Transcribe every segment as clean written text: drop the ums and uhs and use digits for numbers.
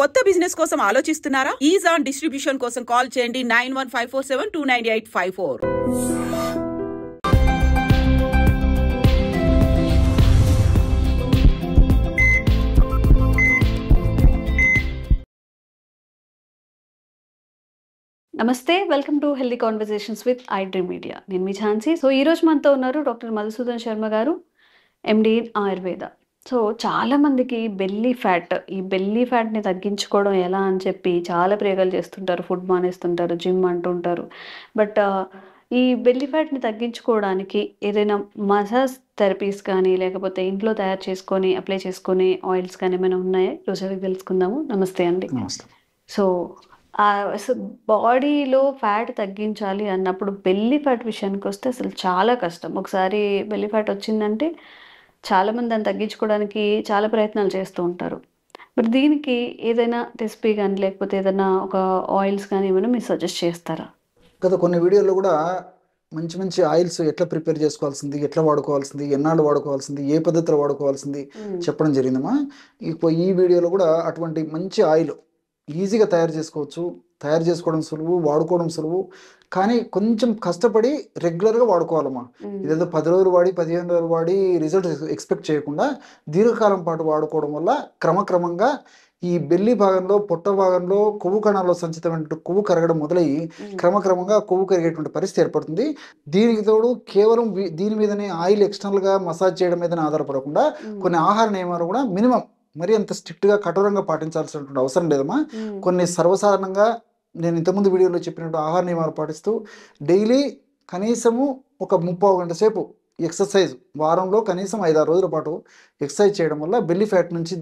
కొత్త బిజినెస్ కోసం ఆలోచిస్తున్నారా? ఈజ్ ఆన్ డిస్ట్రిబ్యూషన్ కోసం కాల్ చేయండి 9154729854. నమస్తే, welcome to healthy conversations with iDream Media. నేను మీ ఝాన్సీ. సో ఈరోజు మనతో ఉన్నారు డాక్టర్ మధుసూదన్ శర్మ గారు, ఎండి ఇన్ ఆయుర్వేద. సో చాలామందికి ఈ బెల్లీ ఫ్యాట్ని తగ్గించుకోవడం ఎలా అని చెప్పి చాలా ప్రయోగాలు చేస్తుంటారు, ఫుడ్ మానేస్తుంటారు, జిమ్ అంటుంటారు. బట్ ఈ బెల్లీ ఫ్యాట్ని తగ్గించుకోవడానికి ఏదైనా మసాజ్ థెరపీస్ కానీ లేకపోతే ఇంట్లో తయారు చేసుకొని అప్లై చేసుకునే ఆయిల్స్ కానీ ఏమైనా ఉన్నాయా? ఈరోజు అవి తెలుసుకుందాము. నమస్తే అండి. నమస్తే. సో బాడీలో ఫ్యాట్ తగ్గించాలి అన్నప్పుడు బెల్లీ ఫ్యాట్ విషయానికి వస్తే అసలు చాలా కష్టం. ఒకసారి బెల్లీ ఫ్యాట్ వచ్చిందంటే చాలామంది దాన్ని తగ్గించుకోవడానికి చాలా ప్రయత్నాలు చేస్తూ ఉంటారు. బట్ దీనికి ఏదైనా రెసిపీ కానీ లేకపోతే ఏదైనా ఒక ఆయిల్స్ కానీ ఏమైనా మీరు సజెస్ట్ చేస్తారా? గత కొన్ని వీడియోలో కూడా మంచి మంచి ఆయిల్స్ ఎట్లా ప్రిపేర్ చేసుకోవాల్సింది, ఎట్లా వాడుకోవాల్సింది, ఎన్నాళ్ళు వాడుకోవాల్సింది, ఏ పద్ధతిలో వాడుకోవాల్సింది చెప్పడం జరిగిందమ్మా. ఈ వీడియోలో కూడా అటువంటి మంచి ఆయిల్ ఈజీగా తయారు చేసుకోవచ్చు. తయారు చేసుకోవడం సులువు, వాడుకోవడం సులువు. కానీ కొంచెం కష్టపడి రెగ్యులర్గా వాడుకోవాలమ్మా. ఇదేదో 10 రోజులు వాడి 15 రోజులు వాడి రిజల్ట్ ఎక్స్పెక్ట్ చేయకుండా దీర్ఘకాలం పాటు వాడుకోవడం వల్ల క్రమక్రమంగా ఈ బెల్లి భాగంలో, పొట్ట భాగంలో కొవ్వు కణాల్లో సంచితమైన కొవ్వు కరగడం మొదలయ్యి క్రమక్రమంగా కొవ్వు కరిగేటువంటి పరిస్థితి ఏర్పడుతుంది. దీనికి తోడు కేవలం దీని మీదనే ఆయిల్ ఎక్స్టర్నల్గా మసాజ్ చేయడం మీదనే ఆధారపడకుండా కొన్ని ఆహార నియమాలు కూడా మినిమం మరి అంత స్ట్రిక్ట్గా కఠోరంగా పాటించాల్సినటువంటి అవసరం లేదమ్మా. కొన్ని సర్వసాధారణంగా నేను ఇంతకుముందు వీడియోలో చెప్పినట్టు ఆహార నియమాలు పాటిస్తూ డైలీ కనీసము ఒక 30 గంట సేపు ఎక్సర్సైజ్, వారంలో కనీసం 5-6 రోజుల పాటు ఎక్సర్సైజ్ చేయడం వల్ల బెల్లీ ఫ్యాట్ నుంచి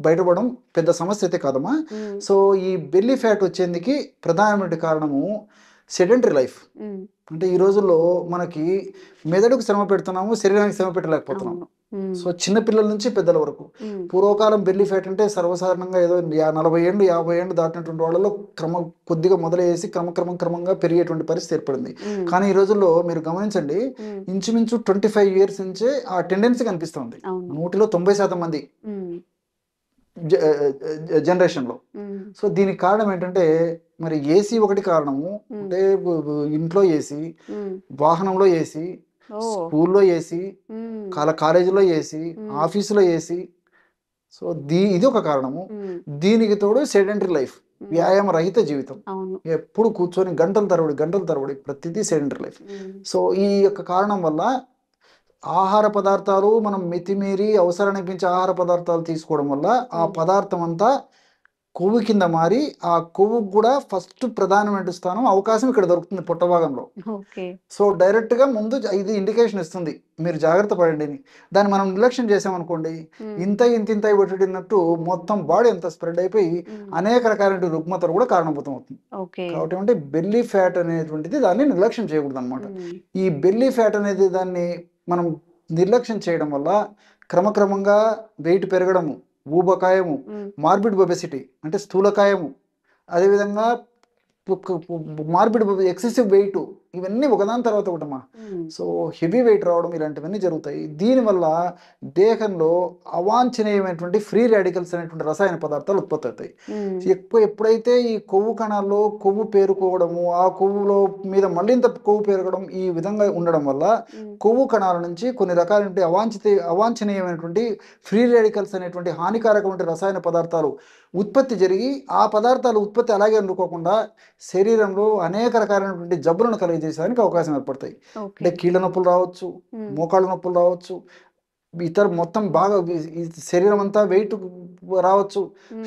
బయటపడడం పెద్ద సమస్య అయితే కాదమ్మా. సో ఈ బెల్లీ ఫ్యాట్ వచ్చేందుకు ప్రధానమైన కారణము సెడెంటరీ లైఫ్. అంటే ఈ రోజుల్లో మనకి మెదడుకు శ్రమ పెడుతున్నాము, శరీరానికి శ్రమ పెట్టలేకపోతున్నాము. సో చిన్నపిల్లల నుంచి పెద్దల వరకు. పూర్వకాలం బెల్లీ ఫ్యాట్ అంటే సర్వసాధారణంగా ఏదో 40 ఏళ్ళు 50 ఏళ్ళు దాటినటువంటి వాళ్ళలో కొద్దిగా మొదలయ్యేసి క్రమంగా పెరిగేటువంటి పరిస్థితి ఏర్పడింది. కానీ ఈ రోజుల్లో మీరు గమనించండి, ఇంచుమించు 25 ఇయర్స్ నుంచే ఆ టెండెన్సీ కనిపిస్తుంది 100లో 90% మంది జనరేషన్లో. సో దీనికి కారణం ఏంటంటే మరి ఏసీ ఒకటి కారణము. అంటే ఇంట్లో ఏసీ, వాహనంలో ఏసీ, స్కూల్లో ఏసీ, కాలేజీలో ఏసీ, ఆఫీసులో ఏసీ. సో ఇది ఒక కారణము. దీనికి తోడు సెడెంటరీ లైఫ్, వ్యాయామ రహిత జీవితం. ఎప్పుడు కూర్చొని గంటల తరబడి ప్రతిదీ సెడెంటరీ లైఫ్. సో ఈ యొక్క కారణం వల్ల ఆహార పదార్థాలు మనం మితిమీరి అవసరానికి మించి ఆహార పదార్థాలు తీసుకోవడం వల్ల ఆ పదార్థం అంతా కొవ్వు కింద మారి ఆ కొవ్వు కూడా ఫస్ట్ ప్రధానమైన స్థానం అవకాశం ఇక్కడ దొరుకుతుంది పొట్ట భాగంలో. సో డైరెక్ట్గా ముందు ఇది ఇండికేషన్ ఇస్తుంది, మీరు జాగ్రత్త పడండి. దాన్ని మనం నిర్లక్ష్యం చేసామనుకోండి, ఇంత పెట్టినట్టు మొత్తం బాడీ అంతా స్ప్రెడ్ అయిపోయి అనేక రకాల రుగ్మతలు కూడా కారణభూతం అవుతుంది. కాబట్టి అంటే బెల్లీ ఫ్యాట్ అనేటువంటిది దాన్ని నిర్లక్ష్యం చేయకూడదు అనమాట. ఈ బెల్లీ ఫ్యాట్ అనేది దాన్ని మనం నిర్లక్ష్యం చేయడం వల్ల క్రమక్రమంగా వెయిట్ పెరగడము, ఊబకాయము, మార్బిడ్ ఒబెసిటీ అంటే స్థూలకాయము, అదేవిధంగా మార్బిడ్ ఎక్సెసివ్ వెయిట్, ఇవన్నీ ఒకదాని తర్వాత ఒకటమ్మా. సో హెవీ వెయిట్ రావడం ఇలాంటివన్నీ జరుగుతాయి. దీనివల్ల దేహంలో అవాంఛనీయమైనటువంటి ఫ్రీ రాడికల్స్ అనేటువంటి రసాయన పదార్థాలు ఉత్పత్తి అవుతాయి. ఎప్పుడైతే ఈ కొవ్వు కణాల్లో కొవ్వు పేరుకోవడము, ఆ కొవ్వులో మీద మళ్ళీంత కొవ్వు పెరగడం, ఈ విధంగా ఉండడం వల్ల కొవ్వు కణాల నుంచి కొన్ని రకాలైన అవాంఛనీయమైనటువంటి ఫ్రీ రాడికల్స్ అనేటువంటి హానికారకమైన రసాయన పదార్థాలు ఉత్పత్తి జరిగి ఆ పదార్థాలు ఉత్పత్తి అలాగే అందుకోకుండా శరీరంలో అనేక రకాలైనటువంటి జబ్బులను కలిగజేయడానికి అవకాశం ఏర్పడతాయి. అంటే కీళ్ళ నొప్పులు రావచ్చు, మోకాళ్ళ నొప్పులు రావచ్చు, ఇతర మొత్తం బాగా శరీరం అంతా వెయిట్ రావచ్చు,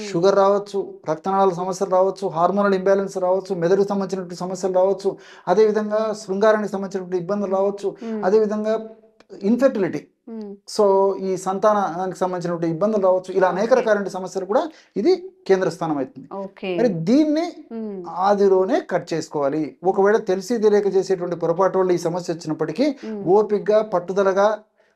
షుగర్ రావచ్చు, రక్తనాళాల సమస్యలు రావచ్చు, హార్మోనల్ ఇంబ్యాలెన్స్ రావచ్చు, మెదడుకు సంబంధించినటువంటి సమస్యలు రావచ్చు, అదేవిధంగా శృంగారానికి సంబంధించినటువంటి ఇబ్బందులు రావచ్చు, అదేవిధంగా ఇన్ఫెర్టిలిటీ, సో ఈ సంతానానికి సంబంధించినటువంటి ఇబ్బందులు రావచ్చు. ఇలా అనేక రకాలైన సమస్యలు కూడా ఇది కేంద్ర స్థానం అవుతుంది. మరి దీన్ని ఆదిలోనే కట్ చేసుకోవాలి. ఒకవేళ తెలిసి తెలియక చేసేటువంటి పొరపాటు వల్ల ఈ సమస్య వచ్చినప్పటికీ ఓపికగా, పట్టుదలగా,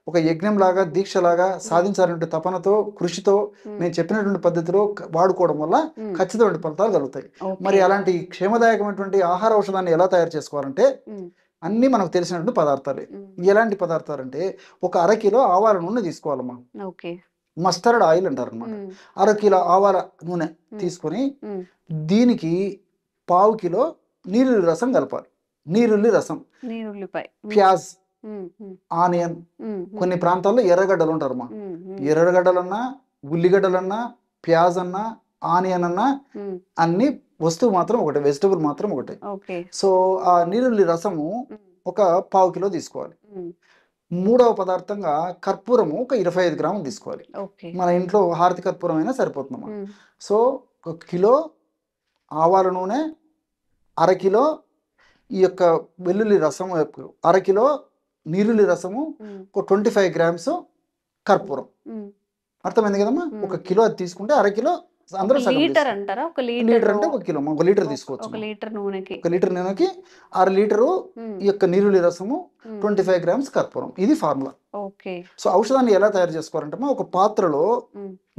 ఒక యజ్ఞంలాగా, దీక్షలాగా సాధించాలంటే తపనతో, కృషితో నేను చెప్పినటువంటి పద్ధతిలో వాడుకోవడం వల్ల ఖచ్చితమైన ఫలితాలు కలుగుతాయి. మరి అలాంటి క్షేమదాయకమైనటువంటి ఆహార ఔషధాన్ని ఎలా తయారు చేసుకోవాలంటే అన్నీ మనకు తెలిసినటువంటి పదార్థాలే. ఎలాంటి పదార్థాలు అంటే 1 అరకిలో ఆవాల నూనె తీసుకోవాలమ్మా. మస్టర్డ్ ఆయిల్ అంటారు అనమాట. 1/2 కిలో ఆవాల నూనె తీసుకొని దీనికి 1/2 కిలో నీరుల్లి రసం కలపాలి. నీరుల్లి రసం, ప్యాజ్, ఆనియన్, కొన్ని ప్రాంతాల్లో ఎర్రగడ్డలు ఉంటారమ్మా. ఎర్రగడ్డలన్నా, ఉల్లిగడ్డలన్నా, ప్యాజ్ అన్నా, ఆనియన్ అన్నా అన్ని వస్తువు మాత్రం ఒకటే, వెజిటబుల్ మాత్రం ఒకటే. సో ఆ నీరుల్లి రసము ఒక 1/2 కిలో తీసుకోవాలి. మూడవ పదార్థంగా కర్పూరము ఒక 25 గ్రాములు తీసుకోవాలి. మన ఇంట్లో హారతి కర్పూరం అయినా సరిపోతుందమ్మా. సో 1 కిలో ఆవాల నూనె, 1/2 కిలో ఈ యొక్క వెల్లుల్లి రసము, 1/2 కిలో నీరుల్లి రసము, ఒక 25 గ్రామ్స్ కర్పూరం. అర్థమైంది కదమ్మా? 1 కిలో అది తీసుకుంటే 1/2 కిలో అందరూ లీటర్ అంటారా? 1 లీటర్ అంటే 1 కిలో, 1 లీటర్ తీసుకోవచ్చు. 1 లీటర్ నూనెకి 1 లీటర్ నూనెకి 1/2 లీటరు ఈ యొక్క నీరుల్లి రసము, 25 గ్రామ్స్ కర్పూరం. ఇది ఫార్ములా. సో ఔషధాన్ని ఎలా తయారు చేసుకోవాలంటే ఒక పాత్రలో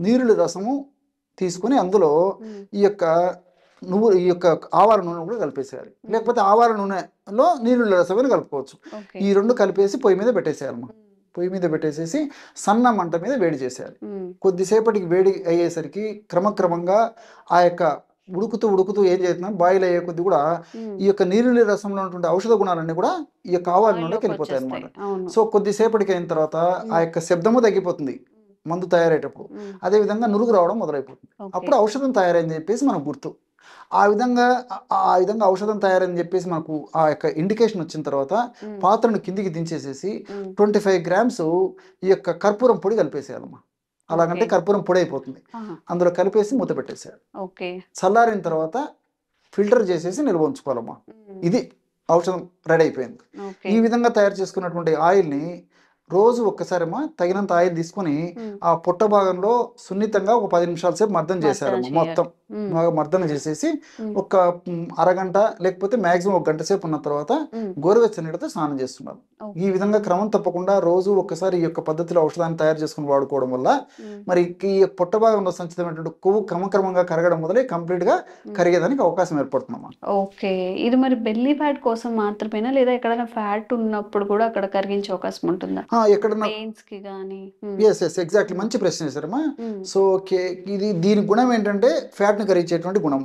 నీరుల్లి రసము తీసుకుని అందులో ఈ యొక్క ఈ యొక్క ఆవాల నూనె కూడా కలిపేసేయాలి. లేకపోతే ఆవాల నూనెలో నీరుల్లి రసమైన కలుపుకోవచ్చు. ఈ రెండు కలిపేసి పొయ్యి మీద పెట్టేసేయాలమ్మా. పొయ్యి మీద పెట్టేసేసి సన్న మంట మీద వేడి చేసేయాలి. కొద్దిసేపటికి వేడి అయ్యేసరికి క్రమక్రమంగా ఆ యొక్క ఉడుకుతూ ఏం చేస్తున్నాం, బాయిల్ అయ్యే కొద్ది కూడా ఈ యొక్క నీరుల్లి రసంలో ఉన్నటువంటి ఔషధ గుణాలన్నీ కూడా ఈ యొక్క ఆవాల నూనెలోకి వెళ్ళిపోతాయి అనమాట. సో కొద్దిసేపటికి అయిన తర్వాత ఆ యొక్క శబ్దము తగ్గిపోతుంది మందు తయారయ్యేటప్పుడు. అదే విధంగా నురుగు రావడం మొదలైపోతుంది. అప్పుడు ఔషధం తయారైంది చెప్పేసి మనకు గుర్తు. ఆ విధంగా ఔషధం తయారని చెప్పేసి మనకు ఆ యొక్క ఇండికేషన్ వచ్చిన తర్వాత పాత్రను కిందికి దించేసేసి 25 గ్రామ్స్ ఈ యొక్క కర్పూరం పొడి కలిపేసేయాలమ్మా. అలాగంటే కర్పూరం పొడి అయిపోతుంది. అందులో కలిపేసి మూత పెట్టేసేయాలి. చల్లారిన తర్వాత ఫిల్టర్ చేసేసి నిల్వ ఉంచుకోవాలమ్మా. ఇది ఔషధం రెడీ అయిపోయింది. ఈ విధంగా తయారు చేసుకున్నటువంటి ఆయిల్ని రోజు ఒక్కసారమ్మా తగినంత ఆయిల్ తీసుకొని ఆ పొట్ట భాగంలో సున్నితంగా ఒక 10 నిమిషాల సేపు మర్దన చేశారమ్మా. మొత్తం మర్దన చేసేసి ఒక అరగంట లేకపోతే మాక్సిమం 1 గంట సేపు ఉన్న తర్వాత గోరువెచ్చని నీటితో స్నానం చేస్తున్నారు. ఈ విధంగా క్రమం తప్పకుండా రోజు ఒక్కసారి ఈ యొక్క పద్ధతిలో ఔషధాన్ని తయారు చేసుకుని వాడుకోవడం వల్ల మరి ఈ పొట్ట భాగంలో సంచితమైనటువంటి కొవ్వు క్రమక్రమంగా కరగడం మొదలై కంప్లీట్ గా కరిగేదానికి అవకాశం ఏర్పడుతుందమ్మా. ఓకే, ఇది మరి బెల్లీ ఫ్యాట్ కోసం మాత్రమేనా లేదా ఎక్కడైనా ఫ్యాట్ ఉన్నప్పుడు కూడా అక్కడ కరిగించే అవకాశం ఉంటుందా? ఎక్కడన్నా ఎగ్జాక్ట్లీ మంచి ప్రశ్న చేశారమ్మా. సో దీని గుణం ఏంటంటే ఫ్యాట్ ని కరిగించేటువంటి గుణం.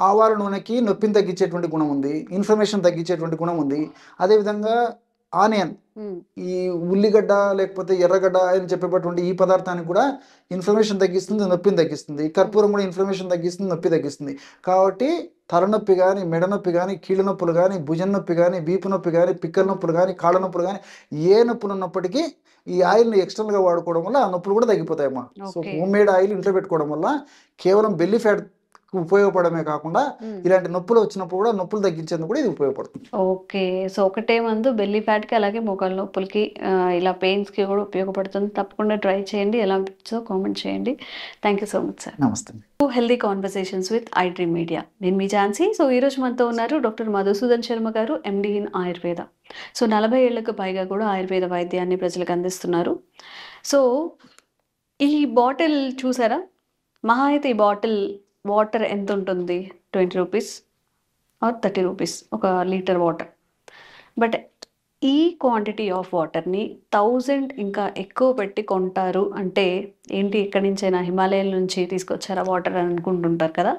ఆవాల నూనెకి నొప్పిని తగ్గించేటువంటి గుణం ఉంది, ఇన్ఫ్లమేషన్ తగ్గించేటువంటి గుణం ఉంది. అదే విధంగా ఆనియన్, ఈ ఉల్లిగడ్డ లేకపోతే ఎర్రగడ్డ అని చెప్పేటటువంటి ఈ పదార్థానికి కూడా ఇన్ఫ్లమేషన్ తగ్గిస్తుంది, నొప్పిని తగ్గిస్తుంది. కర్పూరం కూడా ఇన్ఫ్లమేషన్ తగ్గిస్తుంది, నొప్పి తగ్గిస్తుంది. కాబట్టి తలనొప్పి కానీ, మెడ నొప్పి కానీ, కీళ్ళ నొప్పులు కానీ, భుజం నొప్పి కానీ, వీపు నొప్పి కానీ, పిక్కల నొప్పులు కానీ, కాళ్ళ నొప్పులు కానీ, ఏ నొప్పులు ఉన్నప్పటికీ ఈ ఆయిల్ని ఎక్స్టర్నల్గా వాడుకోవడం వల్ల ఆ నొప్పులు కూడా తగ్గిపోతాయమ్మా. సో హోమ్ మేడ్ ఆయిల్ ఇంట్లో పెట్టుకోవడం వల్ల కేవలం బెల్లీ ఫ్యాట్ ఉపయోగపడమే కాకుండా ఇలాంటి నొప్పులు వచ్చినప్పుడు కూడా నొప్పులు తగ్గించేందుకు కూడా ఇది ఉపయోగపడుతుంది. ఓకే, సో ఒకటే మందు బెల్లీ ఫ్యాట్ కి అలాగే మోకాళ్ళ నొప్పులకి ఇలా పెయిన్స్ కి కూడా ఉపయోగపడుతుంది. తప్పకుండా ట్రై చేయండి. ఎలా అనిపించో కామెంట్ చేయండి. Thank you so much sir. నమస్తే. Healthy conversations with iDream Media. నేను మీ ఝాన్సీ. సో ఈ రోజు మనతో ఉన్నారు డాక్టర్ మధుసూదన్ శర్మ గారు, MD ఇన్ ఆయుర్వేద. సో 40 ఏళ్లకు పైగా కూడా ఆయుర్వేద వైద్యాన్ని ప్రజలకు అందిస్తున్నారు. సో ఈ బాటిల్ చూసారా, మహా అయితే ఈ బాటిల్ వాటర్ ఎంత ఉంటుంది? 20 రూపీస్ ఆర్ 30 రూపీస్ ఒక లీటర్ వాటర్. బట్ ఈ క్వాంటిటీ ఆఫ్ వాటర్ని 1000 ఇంకా ఎక్కువ పెట్టి కొంటారు అంటే ఏంటి, ఎక్కడి నుంచైనా హిమాలయాల నుంచి తీసుకొచ్చారా వాటర్ అని అనుకుంటుంటారు కదా.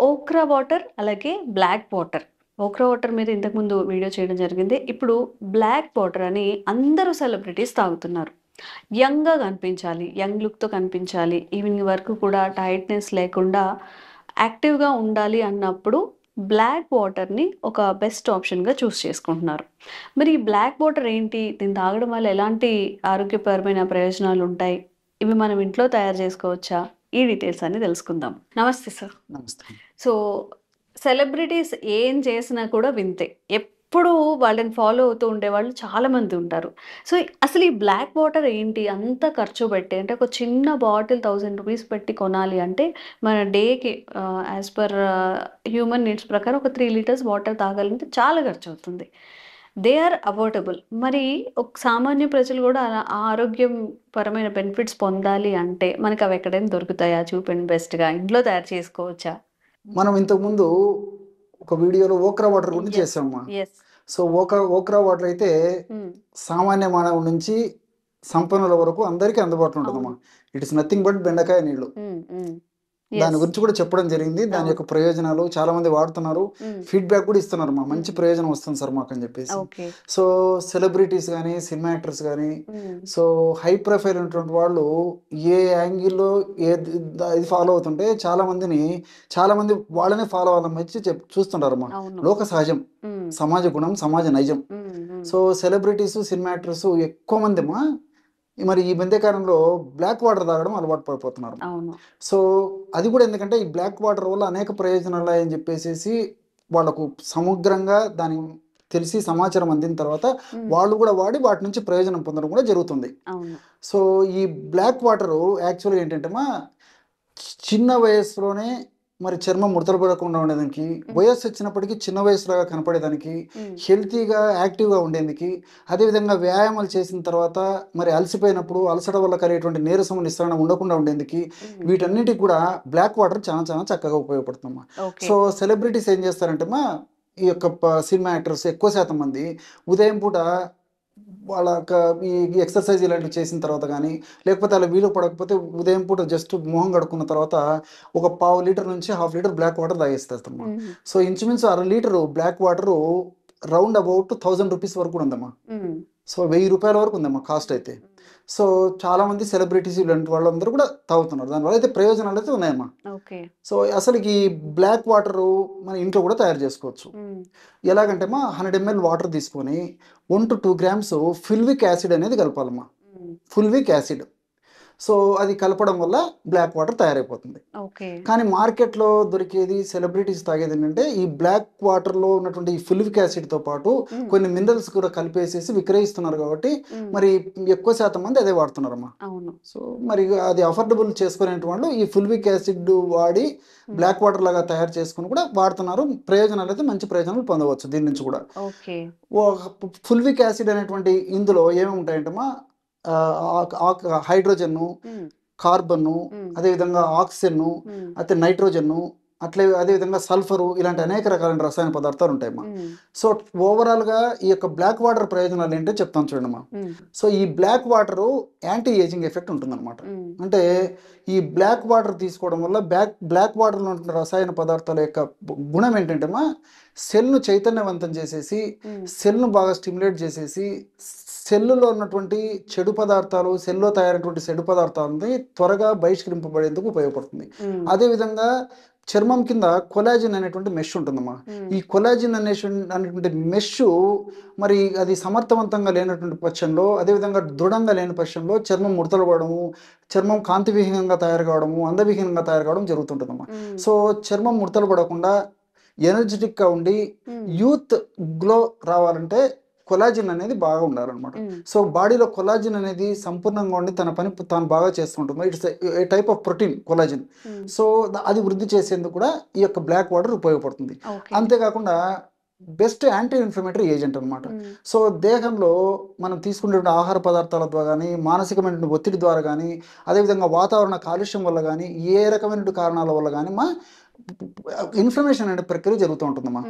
ఓక్రా వాటర్ అలాగే బ్లాక్ వాటర్. ఓక్రా వాటర్ మీద ఇంతకుముందు వీడియో చేయడం జరిగింది. ఇప్పుడు బ్లాక్ వాటర్ అని అందరూ సెలబ్రిటీస్ తాగుతున్నారు. యంగ్గా కనిపించాలి, యంగ్ లుక్తో కనిపించాలి, ఈవినింగ్ వరకు కూడా టైట్నెస్ లేకుండా యాక్టివ్గా ఉండాలి అన్నప్పుడు బ్లాక్ వాటర్ని ఒక బెస్ట్ ఆప్షన్గా చూస్ చేసుకుంటున్నారు. మరి ఈ బ్లాక్ వాటర్ ఏంటి, దీన్ని తాగడం వల్ల ఎలాంటి ఆరోగ్యపరమైన ప్రయోజనాలు ఉంటాయి, ఇవి మనం ఇంట్లో తయారు చేసుకోవచ్చా, ఈ డీటెయిల్స్ అన్ని తెలుసుకుందాం. నమస్తే సార్. నమస్తే. సో సెలబ్రిటీస్ ఏం చేసినా కూడా వింతే, ఎప్పుడు వాళ్ళని ఫాలో అవుతూ ఉండేవాళ్ళు చాలామంది ఉంటారు. సో అసలు ఈ బ్లాక్ వాటర్ ఏంటి, అంత ఖర్చు పెట్టి అంటే ఒక చిన్న బాటిల్ 1000 రూపీస్ పెట్టి కొనాలి అంటే మన డేకి యాజ్ పర్ హ్యూమన్ నీడ్స్ ప్రకారం ఒక 3 లీటర్స్ వాటర్ తాగాలంటే చాలా ఖర్చు అవుతుంది. They are affordable. మరి ఒక సామాన్య ప్రజలు కూడా ఆరోగ్యం పరమైన బెనిఫిట్స్ పొందాలి అంటే మనకు అవి ఎక్కడైనా దొరుకుతాయా? చూపండి, బెస్ట్గా ఇంట్లో తయారు చేసుకోవచ్చా? మనం ఇంతకుముందు ఒక వీడియోలో ఓక్రా వాటర్ గురించి చేసామమ్మా. సో ఓక్రా వాటర్ అయితే సామాన్య మానవుడి నుంచి సంపన్నుల వరకు అందరికీ అందుబాటులో ఉంటుందమ్మా. ఇట్ ఇస్ నథింగ్ బట్ బెండకాయ నీళ్లు. దాని గురించి కూడా చెప్పడం జరిగింది. దాని యొక్క ప్రయోజనాలు చాలా మంది వాడుతున్నారు, ఫీడ్బ్యాక్ కూడా ఇస్తున్నారు. మా మంచి ప్రయోజనం వస్తుంది సార్ మాకు అని చెప్పేసి. సో సెలబ్రిటీస్ కానీ సినిమా యాక్టర్స్ కానీ సో హై ప్రొఫైల్ ఉన్నటువంటి వాళ్ళు ఏ యాంగిల్లో ఇది ఫాలో అవుతుంటే చాలా మంది వాళ్ళనే ఫాలో అవ్వాలని వచ్చి చూస్తుంటారు అమ్మా. లోక సహజం, సమాజ గుణం, సమాజ నైజం. సో సెలబ్రిటీస్ సినిమా యాక్టర్స్ ఎక్కువ మంది అమ్మా మరి ఈ మధ్యకాలంలో బ్లాక్ వాటర్ తాగడం అలవాటు పడిపోతున్నారు. సో అది కూడా ఎందుకంటే ఈ బ్లాక్ వాటర్ వల్ల అనేక ప్రయోజనాలు అని చెప్పేసి వాళ్ళకు సమగ్రంగా దాని తెలిసి సమాచారం అందిన తర్వాత వాళ్ళు కూడా వాడి వాటి నుంచి ప్రయోజనం పొందడం కూడా జరుగుతుంది. సో ఈ బ్లాక్ వాటర్ యాక్చువల్గా ఏంటంటే మా చిన్న వయసులోనే మరి చర్మం ముడతలు పడకుండా ఉండేదానికి, వయస్సు వచ్చినప్పటికీ చిన్న వయసులాగా కనపడేదానికి, హెల్తీగా యాక్టివ్గా ఉండేందుకు, అదేవిధంగా వ్యాయామాలు చేసిన తర్వాత మరి అలసిపోయినప్పుడు అలసట వల్ల కలిగేటువంటి నీరసం నిస్సరణ ఉండకుండా ఉండేందుకు వీటన్నిటికి కూడా బ్లాక్ వాటర్ చాలా చాలా చక్కగా ఉపయోగపడుతుందమ్మా. సో సెలబ్రిటీస్ ఏం చేస్తారంటే మా ఈ యొక్క సినిమా యాక్టర్స్ ఎక్కువ శాతం మంది ఉదయం పూట వాళ్ళ ఈ ఎక్సర్సైజ్ ఇలాంటివి చేసిన తర్వాత కానీ లేకపోతే అలా వీలు పడకపోతే ఉదయం పూట జస్ట్ మొహం కడుక్కున్న తర్వాత ఒక 1/2 లీటర్ నుంచి 1/2 లీటర్ బ్లాక్ వాటర్ తాగేస్తామా. సో ఇంచుమించు 1/2 litre black water round about 1000 rupees వరకు కూడా ఉందమ్మా. సో 1000 రూపాయల వరకు ఉందమ్మా కాస్ట్ అయితే. సో చాలా మంది సెలబ్రిటీస్ ఇలాంటి వాళ్ళందరూ కూడా తాగుతున్నారు. దానివల్ల అయితే ప్రయోజనాలు అయితే ఉన్నాయమ్మా. సో అసలు ఈ బ్లాక్ వాటర్ మన ఇంట్లో కూడా తయారు చేసుకోవచ్చు. ఎలాగంటే మా 100 ml వాటర్ తీసుకొని 1 to 2 grams ఫుల్విక్ యాసిడ్ అనేది కలపాలమ్మా. Fulvic acid. సో అది కలపడం వల్ల బ్లాక్ వాటర్ తయారైపోతుంది. కానీ మార్కెట్లో దొరికేది సెలబ్రిటీస్ తాగేది ఏంటంటే ఈ బ్లాక్ వాటర్లో ఉన్నటువంటి ఈ ఫుల్విక్ యాసిడ్తో పాటు కొన్ని మినరల్స్ కూడా కలిపేసేసి విక్రయిస్తున్నారు కాబట్టి మరి ఎక్కువ శాతం మంది అదే వాడుతున్నారమ్మా. సో మరి అది అఫోర్డబుల్ చేసుకునే వాళ్ళు ఈ ఫుల్విక్ యాసిడ్ వాడి బ్లాక్ వాటర్ లాగా తయారు చేసుకుని కూడా వాడుతున్నారు. ప్రయోజనాలు అయితే మంచి ప్రయోజనాలు పొందవచ్చు దీని నుంచి కూడా. ఫుల్విక్ యాసిడ్ అనేటువంటి ఇందులో ఏమేమి ఉంటాయంటమ్మా, హైడ్రోజన్, కార్బన్, అదేవిధంగా ఆక్సిజన్, అయితే నైట్రోజన్, అదేవిధంగా సల్ఫరు, ఇలాంటి అనేక రకాలైన రసాయన పదార్థాలు ఉంటాయమ్మా. సో ఓవరాల్గా ఈ యొక్క బ్లాక్ వాటర్ ప్రయోజనాలు ఏంటో చెప్తాను చూడమ్మా. సో ఈ black water anti ageing effect ఉంటుందన్నమాట. అంటే ఈ బ్లాక్ వాటర్ తీసుకోవడం వల్ల బ్లాక్ వాటర్లో ఉంటున్న రసాయన పదార్థాల యొక్క గుణం ఏంటంటే మా సెల్ను చైతన్యవంతం చేసేసి సెల్ను బాగా స్టిమ్యులేట్ చేసేసి సెల్లులో ఉన్నటువంటి చెడు పదార్థాలు, సెల్లో తయారైనటువంటి చెడు పదార్థాలని త్వరగా బహిష్కరింపబడేందుకు ఉపయోగపడుతుంది. అదేవిధంగా చర్మం కింద కొలాజిన్ అనేటువంటి మెష్ ఉంటుందమ్మా. ఈ కొలాజిన్ అనేటువంటి మెష్ మరి అది సమర్థవంతంగా లేనటువంటి పక్షంలో, అదేవిధంగా దృఢంగా లేని పక్షంలో చర్మం ముడతలు పడము, చర్మం కాంతివిహీనంగా తయారు కావడము, అందవిహీనంగా తయారు కావడం జరుగుతుంటుందమ్మా. సో చర్మం ముడతలు పడకుండా ఎనర్జెటిక్గా ఉండి యూత్ గ్లో రావాలంటే కొలాజిన్ అనేది బాగా ఉండాలన్నమాట. సో బాడీలో కొలాజిన్ అనేది సంపూర్ణంగా ఉండి తన పని తాను బాగా చేస్తుంటుంది. It's a type of protein collagen. So అది వృద్ధి చేసేందుకు కూడా ఈ యొక్క బ్లాక్ వాటర్ ఉపయోగపడుతుంది. అంతేకాకుండా బెస్ట్ యాంటీ ఇన్ఫ్లమేటరీ ఏజెంట్ అనమాట. సో దేహంలో మనం తీసుకునేటువంటి ఆహార పదార్థాల ద్వారా కానీ, మానసికమైన ఒత్తిడి ద్వారా కానీ, అదేవిధంగా వాతావరణ కాలుష్యం వల్ల కానీ, ఏ రకమైన కారణాల వల్ల కానీ ఇన్ఫ్లమేషన్ అనే ప్రక్రియ జరుగుతూ ఉంటుందమ్మా.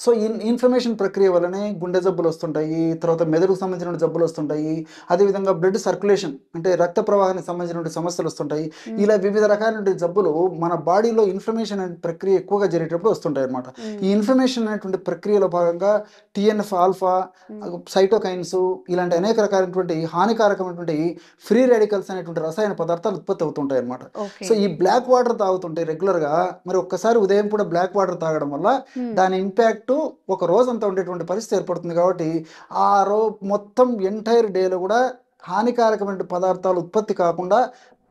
సో ఇన్ఫ్లమేషన్ ప్రక్రియ వల్లనే గుండె జబ్బులు వస్తుంటాయి, తర్వాత మెదడుకు సంబంధించిన జబ్బులు వస్తుంటాయి, అదేవిధంగా బ్లడ్ సర్క్యులేషన్ అంటే రక్త ప్రవాహానికి సంబంధించిన సమస్యలు వస్తుంటాయి. ఇలా వివిధ రకాలైన జబ్బులు మన బాడీలో ఇన్ఫ్లమేషన్ అనే ప్రక్రియ ఎక్కువగా జరిగేటప్పుడు వస్తుంటాయి అనమాట. ఈ ఇన్ఫ్లమేషన్ అనేటువంటి ప్రక్రియలో భాగంగా TNF ఆల్ఫా, సైటోకైన్స్, ఇలాంటి అనేక రకాలైనటువంటి హానికారకమైనటువంటి ఫ్రీ రాడికల్స్ అనేటువంటి రసాయన పదార్థాలు ఉత్పత్తి అవుతుంటాయి అనమాట. సో ఈ బ్లాక్ వాటర్ తాగుతుంటే రెగ్యులర్ గా మరి ఒక్కసారి ఉదయం కూడా బ్లాక్ వాటర్ తాగడం వల్ల దాని ఇంపాక్ట్ ఒక రోజంతా ఉండేటువంటి పరిస్థితి ఏర్పడుతుంది. కాబట్టి ఆ మొత్తం ఎంటైర్ డేలో కూడా హానికారకమైన పదార్థాలు ఉత్పత్తి కాకుండా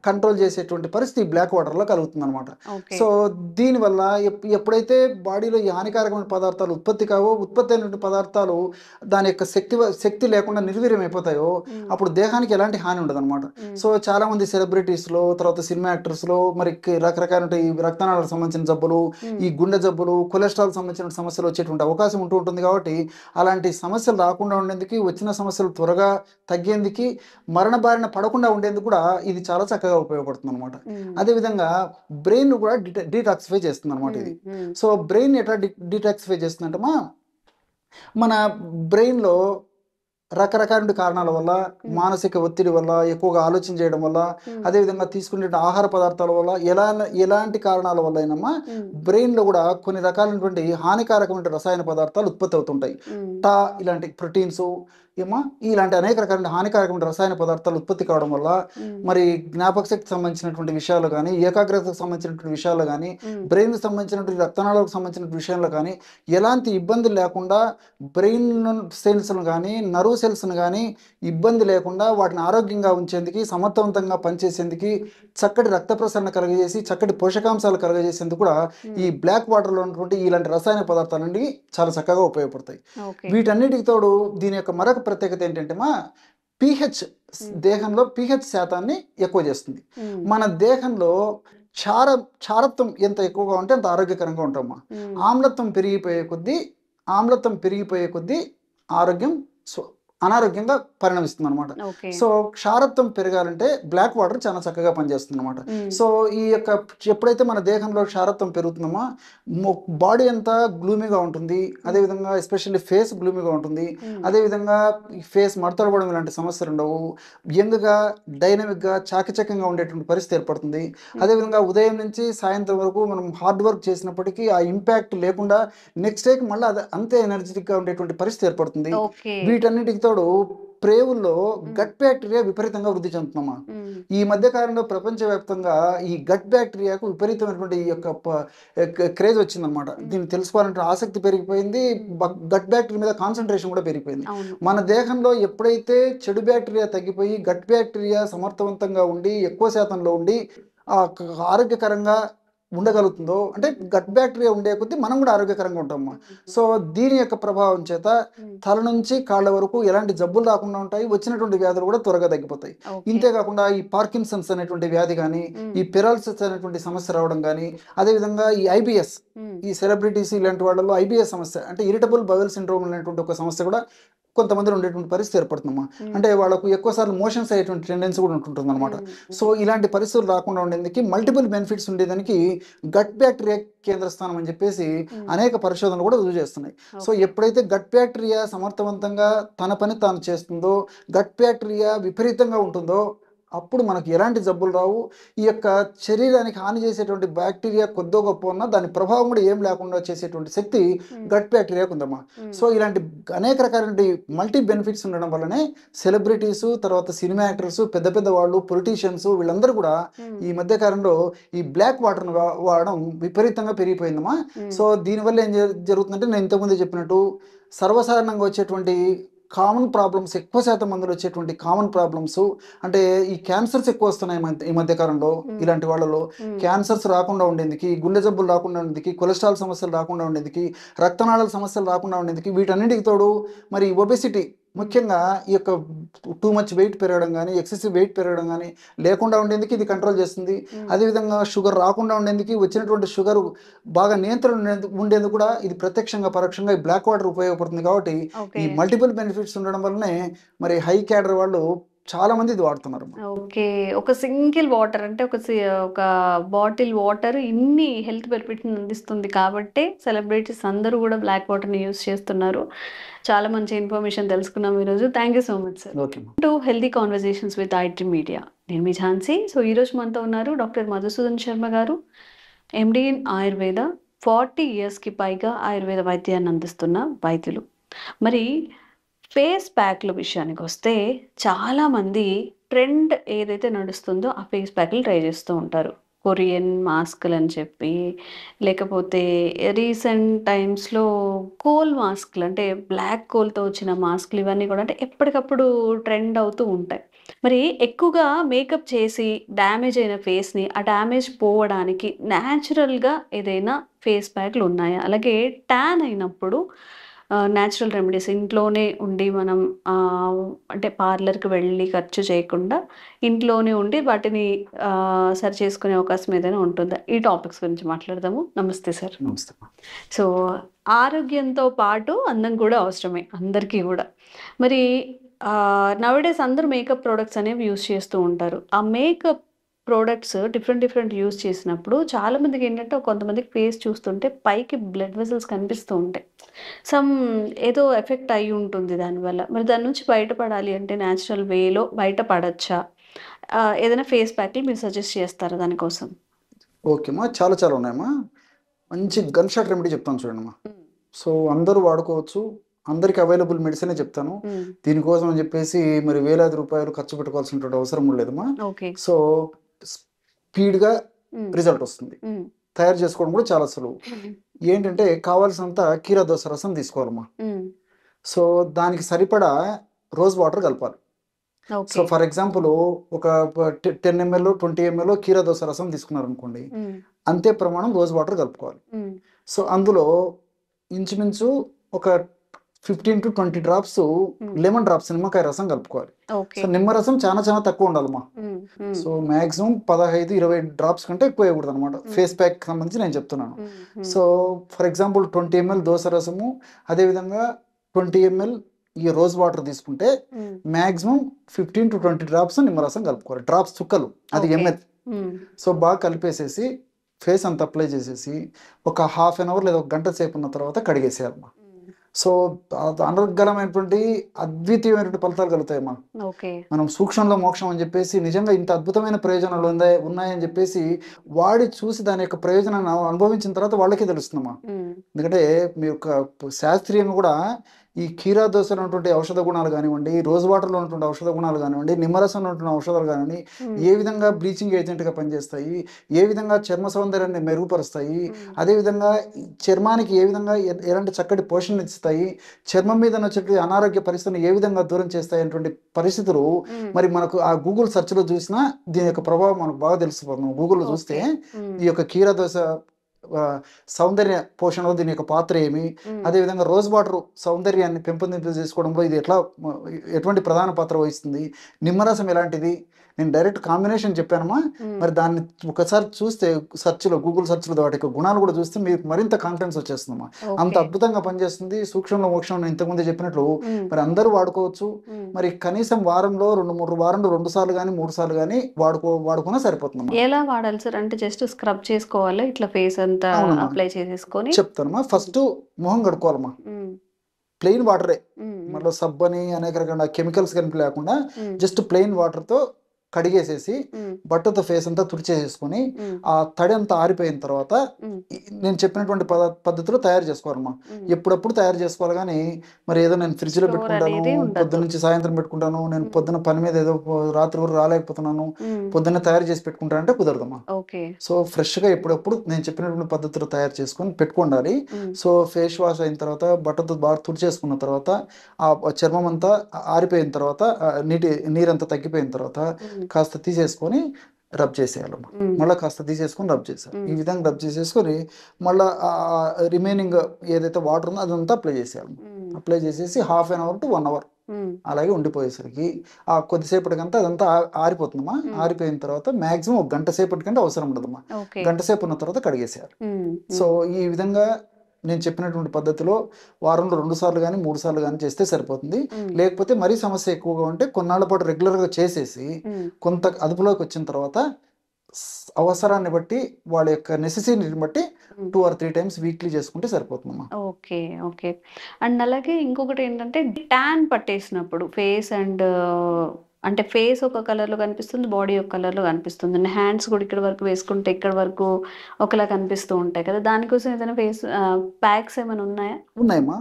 కంట్రోల్ చేసేటువంటి పరిస్థితి బ్లాక్ వాటర్లో కలుగుతుంది అనమాట. సో దీనివల్ల ఎప్పుడైతే బాడీలో ఈ హానికారకమైన పదార్థాలు ఉత్పత్తి కావో, ఉత్పత్తి అయినటువంటి పదార్థాలు దాని యొక్క శక్తి లేకుండా నిర్వీర్యం అయిపోతాయో అప్పుడు దేహానికి ఎలాంటి హాని ఉండదు అనమాట. సో చాలా మంది సెలబ్రిటీస్లో, తర్వాత సినిమా యాక్టర్స్లో మరి రకరకాల ఈ రక్తనాళాలకు సంబంధించిన జబ్బులు, ఈ గుండె జబ్బులు, కొలెస్ట్రాల్ సంబంధించిన సమస్యలు వచ్చేటువంటి అవకాశం ఉంటుంది. కాబట్టి అలాంటి సమస్యలు రాకుండా ఉండేందుకు, వచ్చిన సమస్యలు త్వరగా తగ్గేందుకు, మరణ బారిన పడకుండా ఉండేందుకు కూడా ఇది చాలా చక్కగా ఉపయోగపడుతుంది అనమాట. అదేవిధంగా బ్రెయిన్ కూడా డీటాక్సిఫై చేస్తుంది అనమాట ఇది. సో బ్రెయిన్ ఎట్లా డీటాక్సిఫై చేస్తుంది అంటే మన బ్రెయిన్లో రకరకాల కారణాల వల్ల, మానసిక ఒత్తిడి వల్ల, ఎక్కువగా ఆలోచన చేయడం వల్ల, అదేవిధంగా తీసుకునే ఆహార పదార్థాల వల్ల, ఎలాంటి కారణాల వల్ల అయినమ్మా బ్రెయిన్లో కూడా కొన్ని రకాలైనటువంటి హానికారకమైన రసాయన పదార్థాలు ఉత్పత్తి అవుతుంటాయి. ఇలాంటి ప్రోటీన్స్ ఇలాంటి అనేక రకాల హానికారకమైన రసాయన పదార్థాలు ఉత్పత్తి కావడం వల్ల మరి జ్ఞాపక శక్తికి సంబంధించినటువంటి విషయాలు కానీ, ఏకాగ్రతకు సంబంధించినటువంటి విషయాలు కానీ, బ్రెయిన్కి సంబంధించినటువంటి రక్తనాళాలకు సంబంధించిన విషయాల్లో కానీ ఎలాంటి ఇబ్బంది లేకుండా బ్రెయిన్ సెల్స్ను కానీ, నర్వ్ సెల్స్ను కానీ ఇబ్బంది లేకుండా వాటిని ఆరోగ్యంగా ఉంచేందుకు, సమర్థవంతంగా పనిచేసేందుకు, చక్కటి రక్త ప్రసరణ కలుగజేసి చక్కటి పోషకాంశాలు కలుగజేసేందుకు కూడా ఈ బ్లాక్ వాటర్లో ఉన్నటువంటి ఇలాంటి రసాయన పదార్థాలన్నీ చాలా చక్కగా ఉపయోగపడతాయి. వీటన్నిటికి తోడు దీని యొక్క మరొక ప్రత్యేకత ఏంటంటే pH, దేహంలో pH శాతాన్ని ఎక్కువ చేస్తుంది. మన దేహంలో క్షారత్వం ఎంత ఎక్కువగా ఉంటే అంత ఆరోగ్యకరంగా ఉంటామా. ఆమ్లత్వం పెరిగిపోయే కొద్దీ ఆరోగ్యం అనారోగ్యంగా పరిణమిస్తుంది అనమాట. సో క్షారత్వం పెరగాలంటే బ్లాక్ వాటర్ చాలా చక్కగా పనిచేస్తుంది అనమాట. సో ఈ యొక్క ఎప్పుడైతే మన దేహంలో క్షారత్వం పెరుగుతుందో బాడీ అంతా గ్లూమీగా ఉంటుంది. అదేవిధంగా ఎస్పెషల్లీ ఫేస్ గ్లూమీగా ఉంటుంది. అదేవిధంగా ఫేస్ మడతడబడం ఇలాంటి సమస్యలు ఉండవు. యంగ్గా, డైనమిక్గా, చాకచక్యంగా ఉండేటువంటి పరిస్థితి ఏర్పడుతుంది. అదేవిధంగా ఉదయం నుంచి సాయంత్రం వరకు మనం హార్డ్ వర్క్ చేసినప్పటికీ ఆ ఇంపాక్ట్ లేకుండా నెక్స్ట్ డేకి మళ్ళీ అంతే ఎనర్జెటిక్గా ఉండేటువంటి పరిస్థితి ఏర్పడుతుంది. వీటన్నిటితో ప్రేవుల్లో గట్ బ్యాక్టీరియా విపరీతంగా వృద్ధి చెందుతున్నామా. ఈ మధ్య కాలంలో ప్రపంచవ్యాప్తంగా ఈ గట్ బ్యాక్టీరియాకు విపరీతమైనటువంటి ఈ యొక్క క్రేజ్ వచ్చిందనమాట. దీన్ని తెలుసుకోవాలంటే ఆసక్తి పెరిగిపోయింది. గట్ బ్యాక్టీరియా మీద కాన్సన్ట్రేషన్ కూడా పెరిగిపోయింది. మన దేహంలో ఎప్పుడైతే చెడు బ్యాక్టీరియా తగ్గిపోయి గట్ బ్యాక్టీరియా సమర్థవంతంగా ఉండి ఎక్కువ శాతంలో ఉండి ఆరోగ్యకరంగా ఉండగలుగుతుందో, అంటే గట్ బ్యాక్టీరియా ఉండే కొద్దీ మనం కూడా ఆరోగ్యకరంగా ఉంటాము. సో దీని యొక్క ప్రభావం చేత తల నుంచి కాళ్ళ వరకు ఎలాంటి జబ్బులు రాకుండా ఉంటాయి. వచ్చినటువంటి వ్యాధులు కూడా త్వరగా తగ్గిపోతాయి. ఇంతేకాకుండా ఈ పార్కిన్సన్స్ అనేటువంటి వ్యాధి కానీ, ఈ పెరాలసిస్ అనేటువంటి సమస్య రావడం కానీ, అదేవిధంగా ఈ ఐబిఎస్, ఈ సెలబ్రిటీస్ ఇలాంటి వాళ్ళలో ఐబిఎస్ సమస్య అంటే ఇరిటబుల్ బవెల్ సిండ్రోమ్ అనేటువంటి ఒక సమస్య కూడా కొంతమందిలో ఉండేటువంటి పరిస్థితి ఏర్పడుతుందమ్మా. అంటే వాళ్ళకు ఎక్కువసార్లు మోషన్స్ అయ్యేటువంటి టెండెన్సీ కూడా ఉంటుంటుంది అనమాట. సో ఇలాంటి పరిస్థితులు రాకుండా ఉండేందుకు మల్టిపుల్ బెనిఫిట్స్ ఉండేదానికి గట్ బ్యాక్టీరియా కేంద్ర స్థానం అని చెప్పేసి అనేక పరిశోధనలు కూడా రుజువు చేస్తున్నాయి. సో ఎప్పుడైతే గట్ బ్యాక్టీరియా సమర్థవంతంగా తన పని తాను చేస్తుందో, గట్ బ్యాక్టీరియా విపరీతంగా ఉంటుందో అప్పుడు మనకు ఎలాంటి జబ్బులు రావు. ఈ యొక్క శరీరానికి హాని చేసేటువంటి బ్యాక్టీరియా కొద్దో గొప్ప ఉన్నా దాని ప్రభావం కూడా ఏం లేకుండా చేసేటువంటి శక్తి గట్ బ్యాక్టీరియాకు ఉందమ్మా. సో ఇలాంటి అనేక రకాల మల్టీ బెనిఫిట్స్ ఉండడం వల్లనే సెలబ్రిటీస్, తర్వాత సినిమా యాక్టర్స్, పెద్ద పెద్ద వాళ్ళు, పొలిటీషియన్స్ వీళ్ళందరూ కూడా ఈ మధ్య కాలంలో ఈ బ్లాక్ వాటర్ను వాడడం విపరీతంగా పెరిగిపోయిందమ్మా. సో దీనివల్ల ఏం జరుగుతుందంటే నేను ఇంతకుముందే చెప్పినట్టు సర్వసాధారణంగా వచ్చేటువంటి కామన్ ప్రాబ్లమ్స్, ఎక్కువ శాతం మందిలో వచ్చేటువంటి కామన్ ప్రాబ్లమ్స్ అంటే ఈ క్యాన్సర్స్ ఎక్కువ వస్తున్నాయి ఈ మధ్య కాలంలో. ఇలాంటి వాళ్ళలో క్యాన్సర్స్ రాకుండా ఉండేందుకు, గుండె జబ్బులు రాకుండా ఉండేందుకు, కొలెస్ట్రాల్ సమస్యలు రాకుండా ఉండేందుకు, రక్తనాళాల సమస్యలు రాకుండా ఉండేందుకు, వీటన్నిటికి తోడు మరి ఒబెసిటీ, ముఖ్యంగా ఈ యొక్క టూ మచ్ వెయిట్ పెరగడం కానీ, ఎక్సెసివ్ వెయిట్ పెరగడం కానీ లేకుండా ఉండేందుకు ఇది కంట్రోల్ చేస్తుంది. అదేవిధంగా షుగర్ రాకుండా ఉండేందుకు, వచ్చినటువంటి షుగర్ బాగా నియంత్రణ ఉండేందుకు కూడా ఇది ప్రత్యక్షంగా పరోక్షంగా ఈ బ్లాక్ వాటర్ ఉపయోగపడుతుంది. కాబట్టి ఈ మల్టిపుల్ బెనిఫిట్స్ ఉండడం వల్లనే మరి హై క్యాడర్ వాళ్ళు చాలా మంది ఇది వాడుతున్నారు. ఓకే, ఒక సింగిల్ వాటర్ అంటే ఒక బాటిల్ వాటర్ ఇన్ని హెల్త్ బెనిఫిట్స్ అందిస్తుంది కాబట్టి సెలబ్రిటీస్ అందరూ కూడా బ్లాక్ వాటర్ని యూజ్ చేస్తున్నారు. చాలా మంచి ఇన్ఫర్మేషన్ తెలుసుకున్నాం ఈరోజు. Thank you so much sir. To healthy conversations with iDream media. నేను మీ ఝాన్సీ. సో ఈరోజు మనతో ఉన్నారు డాక్టర్ మధుసూదన్ శర్మ గారు, ఎండి ఇన్ ఆయుర్వేద. 40 yearsకి పైగా ఆయుర్వేద వైద్యాన్ని అందిస్తున్న వైద్యులు. మరి ఫేస్ ప్యాక్ల విషయానికి వస్తే చాలామంది ట్రెండ్ ఏదైతే నడుస్తుందో ఆ ఫేస్ ప్యాక్లు ట్రై చేస్తూ ఉంటారు. కొరియన్ మాస్క్లు అని చెప్పి, లేకపోతే రీసెంట్ టైమ్స్లో కోల్ మాస్క్లు అంటే బ్లాక్ కోల్తో వచ్చిన మాస్క్లు, ఇవన్నీ కూడా అంటే ఎప్పటికప్పుడు ట్రెండ్ అవుతూ ఉంటాయి. మరి ఎక్కువగా మేకప్ చేసి డ్యామేజ్ అయిన ఫేస్ని ఆ డ్యామేజ్ పోవడానికి న్యాచురల్గా ఏదైనా ఫేస్ ప్యాక్లు ఉన్నాయా? అలాగే ట్యాన్ అయినప్పుడు న్యాచురల్ రెమెడీస్ ఇంట్లోనే ఉండి మనం అంటే పార్లర్కి వెళ్ళి ఖర్చు చేయకుండా ఇంట్లోనే ఉండి వాటిని సరి చేసుకునే అవకాశం ఏదైనా ఉంటుందా? ఈ టాపిక్స్ గురించి మాట్లాడదాము. నమస్తే సార్. నమస్తే. సో ఆరోగ్యంతో పాటు అందం కూడా అవసరమే అందరికీ కూడా. మరి నవడేస్ అందరూ మేకప్ ప్రోడక్ట్స్ అనేవి యూస్ చేస్తూ ఉంటారు. ఆ మేకప్ ప్రొడక్ట్స్ డిఫరెంట్ యూజ్ చేసినప్పుడు చాలా మందికి ఏంటంటే కొంతమందికి ఫేస్ చూస్తుంటే పైకి బ్లడ్ వెసల్స్ కనిపిస్తూ ఉంటాయి. సమ్ ఏదో ఎఫెక్ట్ అయ్యి ఉంటుంది దానివల్ల. మరి దాని నుంచి బయటపడాలి అంటే న్యాచురల్ వేలో బయటపడొచ్చా? ఏదైనా ఫేస్ ప్యాక్‌లు మీరు సజెస్ట్ చేస్తారా దానికోసం? ఓకేమ్మా. చాలా చాలా ఉన్నాయమ్మా. మంచి గన్ షాట్ రెమెడీ చెప్తాను చూడండమ్మా. హ్మ్. సో అందరూ వాడుకోవచ్చు. అందరికి అవైలబుల్ మెడిసినే చెప్తాను. హ్మ్. దీనికోసం అని చెప్పేసి మరి వేలాది రూపాయలు ఖర్చు పెట్టుకోవాల్సినటువంటి అవసరం లేదమ్మా. ఓకే. సో స్పీడ్‌గా హ్మ్. రిజల్ట్ వస్తుంది. హ్మ్. తయారు చేసుకోవడం కూడా చాలా సులువు. హ్మ్. ఏంటంటే కావాల్సినంత కీరా దోస రసం తీసుకోవాలమ్మా. హ్మ్. సో దానికి సరిపడా రోజ్ వాటర్ కలపాలి. So okay. ఫర్ ఎగ్జాంపుల్ ఒక 10 ఎంఎల్ 20 ఎంఎల్ కీరా దోస రసం తీసుకున్నారనుకోండి, హ్మ్. అంతే ప్రమాణం రోజ్ వాటర్ కలుపుకోవాలి. హ్మ్. సో అందులో ఇంచుమించు ఒక 15-20 డ్రాప్స్ లెమన్ డ్రాప్స్ నిమ్మకాయ రసం కలుపుకోవాలి. ఓకే. సో నిమ్మరసం చాలా చాలా తక్కువ ఉండాలమ్మా. హ్మ్. హ్మ్. సో మ్యాక్సిమం 15-20 డ్రాప్స్ కంటే ఎక్కువ వేయకూడదు అనమాట. ఫేస్ ప్యాక్ సంబంధించి నేను చెప్తున్నాను. హ్మ్. So for example 20 ML dosa రసము, అదేవిధంగా 20 ఎంఎల్ ఈ రోజ్ వాటర్ తీసుకుంటే హ్మ్. మ్యాక్సిమం 15-20 డ్రాప్స్ నిమ్మరసం కలుపుకోవాలి. డ్రాప్స్ చుక్కలు, అది ఓకే. ఎంఎల్. హ్మ్. సో బాగా కలిపేసేసి ఫేస్ అంతా అప్లై చేసేసి ఒక హాఫ్ అన్ అవర్ లేదా ఒక గంట సేపు ఉన్న తర్వాత కడిగేసేయాలమ్మా. హ్మ్. సో అనర్గళమైనటువంటి అద్వితీయమైనటువంటి ఫలితాలు కలుగుతాయమ్మా. ఓకే. మనం సూక్ష్మంలో మోక్షం అని చెప్పేసి నిజంగా ఇంత అద్భుతమైన ప్రయోజనాలు ఉన్నాయని చెప్పేసి వాడి చూసి దాని యొక్క ప్రయోజనాన్ని అనుభవించిన తర్వాత వాళ్ళకే తెలుస్తుందమ్మా. హ్మ్. ఎందుకంటే మీ యొక్క శాస్త్రీయంగా కూడా ఈ కీరా దోసలో ఉన్నటువంటి ఔషధ గుణాలు కానివ్వండి, రోజ్ వాటర్లో ఉన్నటువంటి ఔషధ గుణాలు కానివ్వండి, నిమ్మరసంలో ఉన్నటువంటి ఔషధాలు కానివ్వండి, ఏ విధంగా బ్లీచింగ్ ఏజెంట్గా పనిచేస్తాయి, ఏ విధంగా చర్మ సౌందర్యాన్ని మెరుగుపరుస్తాయి, అదేవిధంగా ఈ చర్మానికి ఏ విధంగా ఎలాంటి చక్కటి పోషణ ఇస్తాయి, చర్మం మీద వచ్చేటువంటి అనారోగ్య పరిస్థితులను ఏ విధంగా దూరం చేస్తాయి అనేటువంటి పరిస్థితులు మరి మనకు ఆ గూగుల్ సెర్చ్లో చూసినా దీని యొక్క ప్రభావం మనకు బాగా తెలిసిపోతుంది. గూగుల్లో చూస్తే ఈ యొక్క కీరా దోస సౌందర్య పోషణలో దీని యొక్క పాత్ర ఏమి, అదేవిధంగా రోజ్ వాటర్ సౌందర్యాన్ని పెంపొందింపజేసుకోవడంలో ఇది ఎటువంటి ప్రధాన పాత్ర వహిస్తుంది, నిమ్మరసం ఎలాంటిది, నేను డైరెక్ట్ కాంబినేషన్ చెప్పానమ్మా. మరి దాన్ని ఒకసారి చూస్తే గూగుల్ సెర్చ్లో వాటి యొక్క గుణాలు కూడా చూస్తే మీకు మరింత కాన్ఫిడెన్స్ వచ్చేస్తుందమ్మా. అంత అద్భుతంగా పనిచేస్తుంది. సూక్ష్మంలో మోక్షం నేను ఇంతకుముందే చెప్పినట్లు మరి అందరూ వాడుకోవచ్చు. మరి కనీసం వారంలో 2 సార్లు కానీ 3 సార్లు కానీ వాడుకున్నా సరిపోతుందమ్మా. ఎలా వాడాలి సార్? అంటే జస్ట్ స్క్రబ్ చేసుకోవాలా ఇట్లా ఫేస్ అంతా అప్లై చేసేసుకొని? చెప్తానమ్మా. ఫస్ట్ మొహం కడుక్కోవాలమ్మా. ప్లెయిన్ వాటరే, మళ్ళీ సబ్బు అని అనేక రకాల కెమికల్స్ కనుక లేకుండా జస్ట్ ప్లెయిన్ వాటర్తో కడిగేసేసి బట్టతో ఫేస్ అంతా తుడిచేసేసుకొని ఆ తడి అంతా ఆరిపోయిన తర్వాత నేను చెప్పినటువంటి పద్ధతిలో తయారు చేసుకోవాలమ్మా. ఎప్పుడప్పుడు తయారు చేసుకోవాలి. కానీ మరి ఏదో నేను ఫ్రిడ్జ్లో పెట్టుకుంటాను, పొద్దున్న నుంచి సాయంత్రం పెట్టుకుంటాను, నేను పొద్దున పని మీద ఏదో రాత్రి వరకు రాలేకపోతున్నాను, పొద్దున్న తయారు చేసి పెట్టుకుంటానంటే కుదరదమ్మా. సో ఫ్రెష్గా ఎప్పుడప్పుడు నేను చెప్పినటువంటి పద్ధతిలో తయారు చేసుకొని పెట్టుకుండాలి. సో ఫేస్ వాష్ అయిన తర్వాత బట్టతో బాగా తుడిచేసుకున్న తర్వాత ఆ చర్మం అంతా ఆరిపోయిన తర్వాత నీరంతా తగ్గిపోయిన తర్వాత కాస్త తీసేసుకొని రబ్ చేసేయాలమ్మా. మళ్ళీ కాస్త తీసేసుకొని రబ్ చేసేయాలి. ఈ విధంగా రబ్ చేసేసుకొని మళ్ళీ రిమైనింగ్ ఏదైతే వాటర్ ఉందో అదంతా అప్లై చేసేయాలి. అప్లై చేసేసి half an hour to 1 hour అలాగే ఉండిపోయేసరికి ఆ కొద్దిసేపటికంతా అదంతా ఆరిపోతుందమ్మా. ఆరిపోయిన తర్వాత మ్యాక్సిమం ఒక గంట సేపటికంటే అవసరం ఉండదమ్మా. గంట సేపు ఉన్న తర్వాత కడిగేసేయాలి. సో ఈ విధంగా నేను చెప్పినటువంటి పద్ధతిలో వారంలో 2 సార్లు కానీ 3 సార్లు కానీ చేస్తే సరిపోతుంది. లేకపోతే మరీ సమస్య ఎక్కువగా ఉంటే కొన్నాళ్ళ పాటు రెగ్యులర్గా చేసేసి కొంత అదుపులోకి వచ్చిన తర్వాత అవసరాన్ని బట్టి వాళ్ళ యొక్క నెసెసిటీని బట్టి 2 or 3 టైమ్స్ వీక్లీ చేసుకుంటే సరిపోతుందమ్మా. ఓకే. ఓకే. అండ్ అలాగే ఇంకొకటి ఏంటంటే ట్యాన్ పట్టేసినప్పుడు ఫేస్ అండ్ అంటే ఫేస్ ఒక కలర్‌లో కనిపిస్తుంది. బాడీ ఒక కలర్‌లో కనిపిస్తుంది. అండ్ హ్యాండ్స్ కూడా ఇక్కడి వరకు వేసుకుంటే ఇక్కడి వరకు ఒకలా కనిపిస్తూ ఉంటాయి కదా! దానికోసం ఏదైనా ఫేస్ ప్యాక్స్ ఏమైనా ఉన్నాయా? ఉన్నాయమ్మా.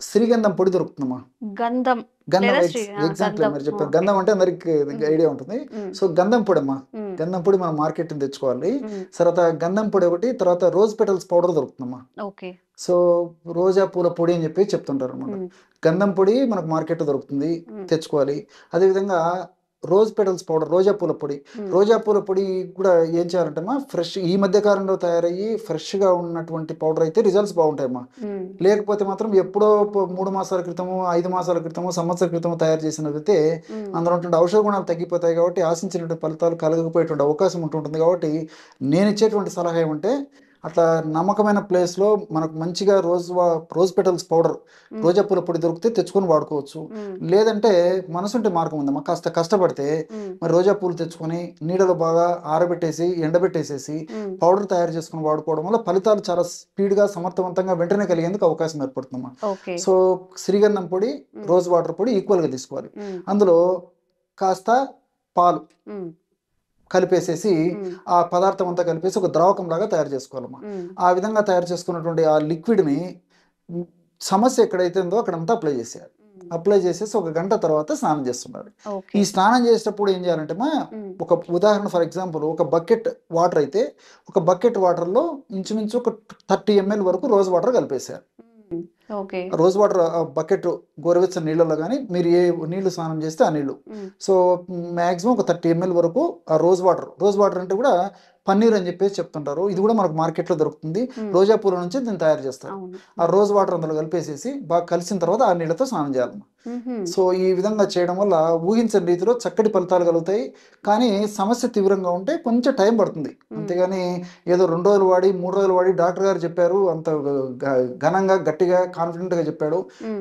శ్రీగంధం పొడి దొరుకుతుందమ్మా. గంధం ఎగ్జాంపుల్ మీరు చెప్పారు. గంధం అంటే అందరికి ఐడియా ఉంటుంది. సో గంధం పొడి అమ్మా. గంధం పొడి మనం మార్కెట్ తెచ్చుకోవాలి. తర్వాత గంధం పొడి ఒకటి, తర్వాత రోజ్ పెటల్స్ పౌడర్ దొరుకుతుందమ్మా. సో రోజా పూల పొడి అని చెప్పి చెప్తుంటారు అనమాట. గంధం పొడి మనకు మార్కెట్ దొరుకుతుంది, తెచ్చుకోవాలి. అదేవిధంగా రోజ్ పెటల్స్ పౌడర్, రోజా పూల పొడి. రోజా పూల పొడి కూడా ఏం చేయాలంటే ఫ్రెష్ ఈ మధ్య కాలంలో తయారయ్యి ఫ్రెష్గా ఉన్నటువంటి పౌడర్ అయితే రిజల్ట్స్ బాగుంటాయమ్మా. లేకపోతే మాత్రం ఎప్పుడో 3 మాసాల క్రితము, 5 మాసాల క్రితము, సంవత్సర క్రితము తయారు చేసినట్లయితే అందులో ఉన్నటువంటి ఔషధ గుణాలు తగ్గిపోతాయి కాబట్టి ఆశించినటువంటి ఫలితాలు కలగకపోయేటువంటి అవకాశం ఉంటుంటుంది. కాబట్టి నేను ఇచ్చేటువంటి సలహా ఏమంటే అట్లా నమ్మకమైన ప్లేస్లో మనకు మంచిగా రోజ్ పెటల్స్ పౌడర్, రోజా పూల పొడి దొరికితే తెచ్చుకొని వాడుకోవచ్చు. లేదంటే మనసుంటే మార్గం ఉందమ్మా, కాస్త కష్టపడితే మరి రోజా పూలు తెచ్చుకొని నీడలో బాగా ఆరబెట్టేసి ఎండబెట్టేసేసి పౌడర్ తయారు చేసుకుని వాడుకోవడం వల్ల ఫలితాలు చాలా స్పీడ్గా సమర్థవంతంగా వెంటనే కలిగేందుకు అవకాశం ఏర్పడుతుందమ్మా. సో శ్రీగంధం పొడి, రోజ్ వాటర్ పొడి ఈక్వల్గా తీసుకోవాలి. అందులో కాస్త పాలు కలిపేసేసి ఆ పదార్థం అంతా కలిపేసి ఒక ద్రావకం లాగా తయారు చేసుకోవాలమ్మా. ఆ విధంగా తయారు చేసుకున్నటువంటి ఆ లిక్విడ్ని సమస్య ఎక్కడైతే ఉందో అక్కడంతా అప్లై చేసేయాలి. అప్లై చేసేసి ఒక గంట తర్వాత స్నానం చేస్తున్నారు. ఈ స్నానం చేసేటప్పుడు ఏం చేయాలంటే ఒక ఉదాహరణ, ఫర్ ఎగ్జాంపుల్ ఒక బకెట్ వాటర్ అయితే ఒక బకెట్ వాటర్లో ఇంచుమించు ఒక 30 ml వరకు రోజ్ వాటర్ కలిపేసేయాలి. రోజ్ వాటర్ బకెట్ గోరువెచ్చని నీళ్ళలో కానీ మీరు ఏ నీళ్లు స్నానం చేస్తే ఆ నీళ్లు, సో మ్యాక్సిమం ఒక 30 ml వరకు ఆ రోజ్ వాటర్ అంటే కూడా పన్నీర్ అని చెప్పేసి చెప్తుంటారు. ఇది కూడా మనకు మార్కెట్లో దొరుకుతుంది. రోజా పూల నుంచి దీన్ని తయారు చేస్తారు. ఆ రోజ్ వాటర్ అందులో కలిపేసేసి బాగా కలిసిన తర్వాత ఆ నీళ్ళతో స్నానం చేయాలమ్మా. సో ఈ విధంగా చేయడం వల్ల ఊహించని రీతిలో చక్కటి ఫలితాలు కలుగుతాయి. కానీ సమస్య తీవ్రంగా ఉంటే కొంచెం టైం పడుతుంది. అంతేగాని ఏదో 2 రోజులు వాడి 3 రోజులు వాడి డాక్టర్ గారు చెప్పారు అంత ఘనంగా గట్టిగా కాన్ఫిడెంట్గా చెప్పాడు,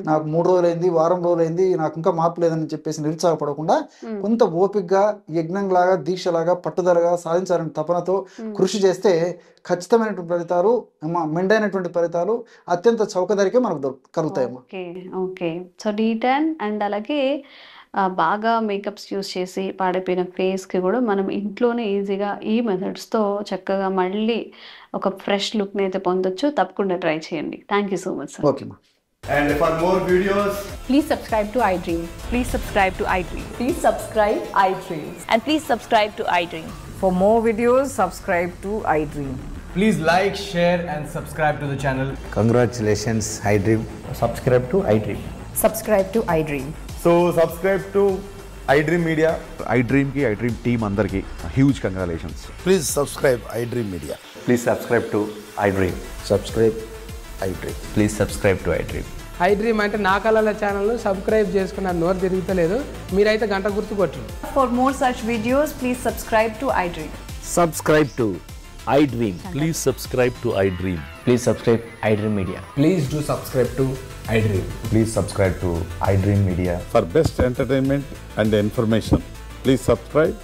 నాకు 3 రోజులైంది, వారం రోజులైంది, నాకు ఇంకా మార్పు లేదని చెప్పేసి నిరుత్సాహపడకుండా కొంత ఓపికగా యజ్ఞంలాగా దీక్షలాగా పట్టుదలగా సాధించాలని తపనతో కృషి చేస్తే ఖచ్చితమైనటువంటి ఫలితాలు, మెండైనటువంటి ఫలితాలు అత్యంత చౌక ధరకే మనకు కలుగుతాయమ్మా. ఓకే. సో డీటాన్ అండ్ అలాగే బాగా మేకప్స్ యూస్ చేసి పాడైపోయిన ఫేస్కి కూడా మనం ఇంట్లోనే ఈజీగా ఈ మెథడ్స్తో చక్కగా మళ్ళీ ఒక ఫ్రెష్ లుక్ని అయితే పొందొచ్చు. తప్పకుండా ట్రై చేయండి. Thank you so much sir. ఓకేమ్మా. And for more videos, please subscribe to iDream. Please subscribe to iDream. Please subscribe iDream. And please subscribe to iDream. For more videos, subscribe to iDream. please like, share and subscribe to the channel. Congratulations, iDream. Subscribe to iDream. Subscribe to iDream. So subscribe to iDream Media. iDream team andarki huge congratulations. Please subscribe iDream Media. Please subscribe to iDream. Subscribe iDream. Please subscribe to iDream. iDream అంటే నా కళల ఛానల్ను subscribe చేసుకున్న నోరు తిరుగుతలేదు, మీరైతే గంట గుర్తు కొట్టండి. For more such videos, please subscribe to iDream. Subscribe to iDream. Please subscribe to iDream. Please subscribe iDream Media. Please do subscribe to iDream. Please subscribe to iDream Media. For best entertainment and information, please subscribe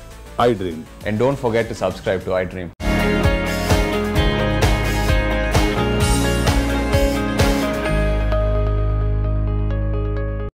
iDream. And don't forget to subscribe to iDream.